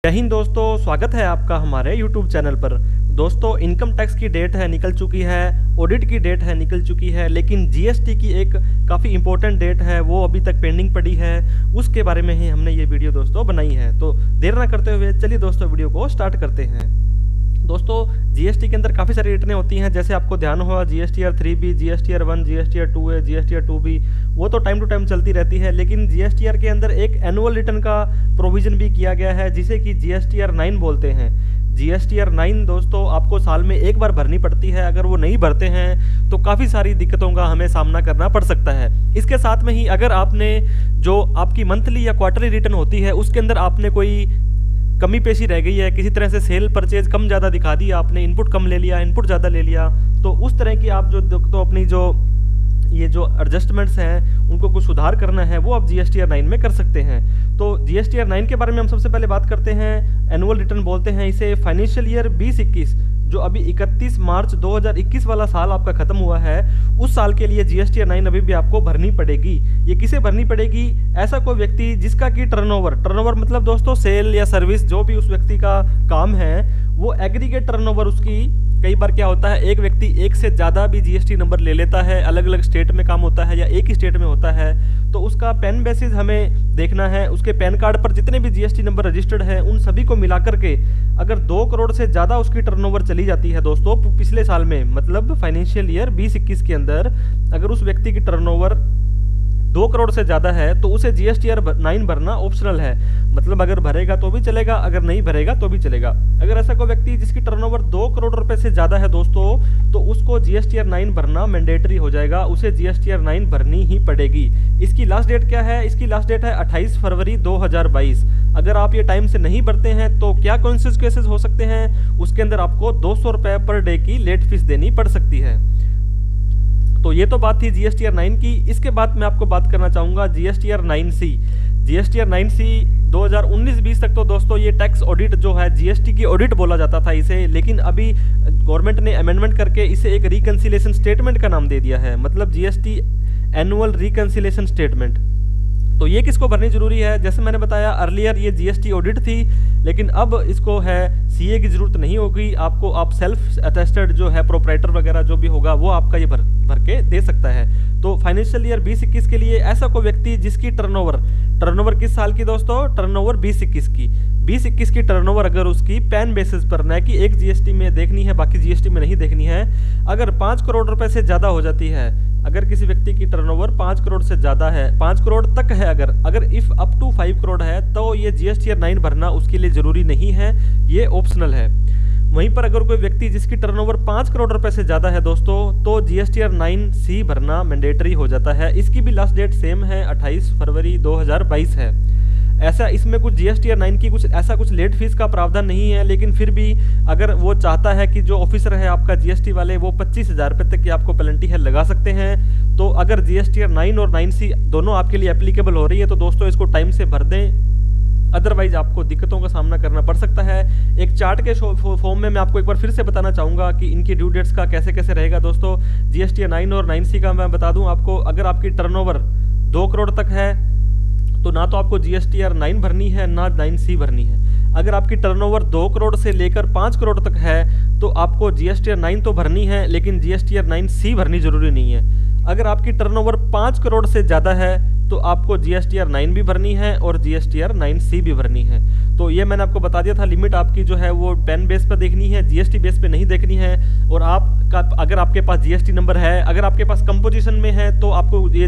जय हिंद दोस्तों, स्वागत है आपका हमारे YouTube चैनल पर। दोस्तों, इनकम टैक्स की डेट है निकल चुकी है, ऑडिट की डेट है निकल चुकी है, लेकिन जीएसटी की एक काफ़ी इंपॉर्टेंट डेट है वो अभी तक पेंडिंग पड़ी है। उसके बारे में ही हमने ये वीडियो दोस्तों बनाई है। तो देर ना करते हुए चलिए दोस्तों वीडियो को स्टार्ट करते हैं। दोस्तों, जीएसटी के अंदर काफ़ी सारी रिटर्नें होती हैं, जैसे आपको ध्यान होगा GSTR 3B, GSTR 1, GSTR 2A, GSTR 2B, वो तो टाइम टू टाइम चलती रहती है। लेकिन जीएसटीआर के अंदर एक एनुअल रिटर्न का प्रोविजन भी किया गया है, जिसे कि जीएसटीआर 9 बोलते हैं। जीएसटीआर 9 दोस्तों आपको साल में एक बार भरनी पड़ती है। अगर वो नहीं भरते हैं तो काफ़ी सारी दिक्कतों का हमें सामना करना पड़ सकता है। इसके साथ में ही अगर आपने जो आपकी मंथली या क्वार्टरली रिटर्न होती है उसके अंदर आपने कोई कमी पेशी रह गई है, किसी तरह से सेल परचेज कम ज़्यादा दिखा दी आपने, इनपुट कम ले लिया, इनपुट ज़्यादा ले लिया, तो उस तरह की आप जो तो अपनी जो ये जो एडजस्टमेंट्स हैं उनको कुछ सुधार करना है वो आप जीएसटीआर 9 में कर सकते हैं। तो जीएसटीआर 9 के बारे में हम सबसे पहले बात करते हैं। एनुअल रिटर्न बोलते हैं इसे। फाइनेंशियल ईयर 2021 जो अभी 31 मार्च 2021 वाला साल आपका खत्म हुआ है, उस साल के लिए जीएसटीआर 9 अभी भी आपको भरनी पड़ेगी। ये किसे भरनी पड़ेगी? ऐसा कोई व्यक्ति जिसका कि टर्नओवर मतलब दोस्तों सेल या सर्विस जो भी उस व्यक्ति का काम है वो एग्रीगेट टर्नओवर उसकी, कई बार क्या होता है एक व्यक्ति एक से ज़्यादा भी जीएसटी नंबर ले लेता है, अलग अलग स्टेट में काम होता है या एक ही स्टेट में होता है, तो उसका पैन बेसिस हमें देखना है। उसके पैन कार्ड पर जितने भी जीएसटी नंबर रजिस्टर्ड हैं उन सभी को मिला करके अगर 2 करोड़ से ज़्यादा उसकी टर्नओवर चली जाती है दोस्तों पिछले साल में, मतलब फाइनेंशियल ईयर 2021 के अंदर अगर उस व्यक्ति की टर्नओवर 2 करोड़ से ज़्यादा है तो उसे जीएसटीआर 9 भरना ऑप्शनल है। मतलब अगर भरेगा तो भी चलेगा, अगर नहीं भरेगा तो भी चलेगा। अगर ऐसा कोई व्यक्ति जिसकी टर्नओवर 2 करोड़ रुपए से ज़्यादा है दोस्तों, तो उसको जीएसटीआर 9 भरना मैंडेटरी हो जाएगा, उसे जीएसटीआर 9 भरनी ही पड़ेगी। इसकी लास्ट डेट क्या है? इसकी लास्ट डेट है 28 फरवरी 2022। अगर आप ये टाइम से नहीं भरते हैं तो क्या कॉन्सिक्वेंसेस हो सकते हैं? उसके अंदर आपको 200 रुपये पर डे की लेट फीस देनी पड़ सकती है। तो ये तो बात थी जीएसटीआर 9 की। इसके बाद मैं आपको बात करना चाहूँगा जीएसटीआर 9C। जीएसटीआर 9C 2019-20 तक तो दोस्तों ये टैक्स ऑडिट जो है, जीएसटी की ऑडिट बोला जाता था इसे, लेकिन अभी गवर्नमेंट ने अमेंडमेंट करके इसे एक रिकंसिलेशन स्टेटमेंट का नाम दे दिया है, मतलब जीएसटी एनुअल रिकंसिलेशन स्टेटमेंट। तो ये किसको भरनी जरूरी है? जैसे मैंने बताया अर्लियर ये जीएसटी ऑडिट थी, लेकिन अब इसको है सीए की जरूरत नहीं होगी आपको। आप सेल्फ अटेस्टेड जो है प्रोपराइटर वगैरह जो भी होगा वो आपका ये भर के दे सकता है। तो फाइनेंशियल ईयर 2021 के लिए ऐसा कोई व्यक्ति जिसकी टर्नओवर किस साल की दोस्तों? टर्नओवर 2021 की। 2021 की टर्नओवर अगर उसकी पैन बेसिस पर, न कि एक जीएसटी में देखनी है बाकी जीएसटी में नहीं देखनी है, अगर 5 करोड़ रुपए से ज़्यादा हो जाती है, अगर किसी व्यक्ति की टर्नओवर 5 करोड़ से ज़्यादा है, 5 करोड़ तक है, अगर इफ़ अप टू 5 करोड़ है तो ये जीएसटीआर 9 भरना उसके लिए ज़रूरी नहीं है, ये ऑप्शनल है। वहीं पर अगर कोई व्यक्ति जिसकी टर्नओवर 5 करोड़ रुपए से ज़्यादा है दोस्तों, तो जीएसटीआर 9C भरना मैंडेटरी हो जाता है। इसकी भी लास्ट डेट सेम है, 28 फरवरी 2022 है। ऐसा इसमें कुछ जीएसटीआर 9 की कुछ लेट फीस का प्रावधान नहीं है, लेकिन फिर भी अगर वो चाहता है कि जो ऑफिसर है आपका जीएसटी वाले वो 25,000 रुपये तक की आपको पेनल्टी है लगा सकते हैं। तो अगर जीएसटीआर 9 और 9C दोनों आपके लिए एप्लीकेबल हो रही है तो दोस्तों इसको टाइम से भर दें, अदरवाइज आपको दिक्कतों का सामना करना पड़ सकता है। एक चार्ट के फॉर्म में मैं आपको एक बार फिर से बताना चाहूँगा कि इनकी ड्यू डेट्स का कैसे कैसे रहेगा दोस्तों। जीएसटीआर 9 और 9C का मैं बता दूँ आपको, अगर आपकी टर्नओवर 2 करोड़ तक है तो ना तो आपको जीएसटीआर 9 भरनी है ना 9C भरनी है। अगर आपकी टर्नओवर 2 करोड़ से लेकर 5 करोड़ तक है तो आपको जीएसटीआर 9 तो भरनी है, लेकिन जीएसटीआर 9C भरनी जरूरी नहीं है। अगर आपकी टर्नओवर 5 करोड़ से ज़्यादा है तो आपको जीएसटीआर 9 भी भरनी है और जीएसटीआर 9C भी भरनी है। तो ये मैंने आपको बता दिया था, लिमिट आपकी जो है वो पैन बेस पर देखनी है, जीएसटी बेस पे नहीं देखनी है। और अगर आपके पास जीएसटी नंबर है, अगर आपके पास कंपोजिशन में है तो आपको ये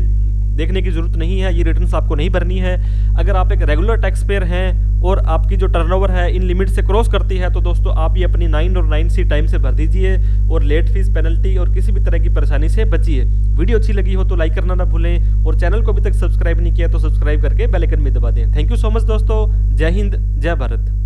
देखने की जरूरत नहीं है, ये रिटर्न्स आपको नहीं भरनी है। अगर आप एक रेगुलर टैक्स पेयर हैं और आपकी जो टर्नओवर है इन लिमिट से क्रॉस करती है तो दोस्तों आप ये अपनी 9 और 9C टाइम से भर दीजिए और लेट फीस, पेनल्टी और किसी भी तरह की परेशानी से बचिए। वीडियो अच्छी लगी हो तो लाइक करना ना भूलें और चैनल को अभी तक सब्सक्राइब नहीं किया तो सब्सक्राइब करके बेल आइकन में दबा दें। थैंक यू सो मच दोस्तों। जय हिंद, जय भारत।